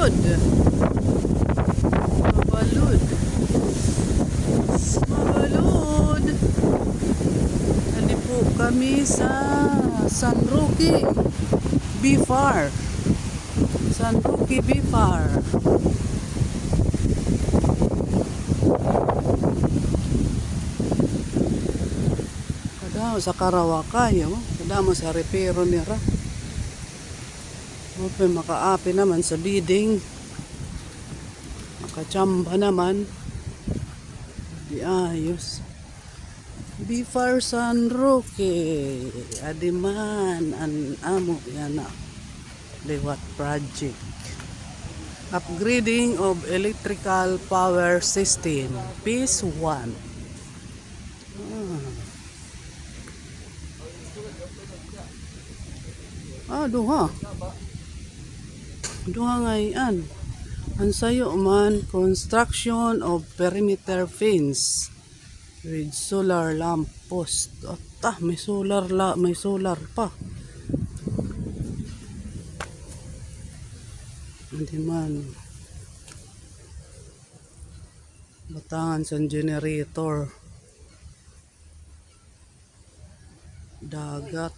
Mabalud. Mabalud. Mabalud. Nandito po kami sa San Roque Bifar. San Roque Bifar. Kadamo sa Karawakay, oh. Kadamo sa repero nira. Open makaapi naman sa bidding. Makachamba naman. Di ayos. Bifar San Roque. Adiman an amo yan na. Liwat project. Upgrading of electrical power system. Phase 1. Duha. Duha ngayon. Ang sayo man, construction of perimeter fence with solar lamp post. May solar pa. Hindi man. Batangan sa generator. Dagat.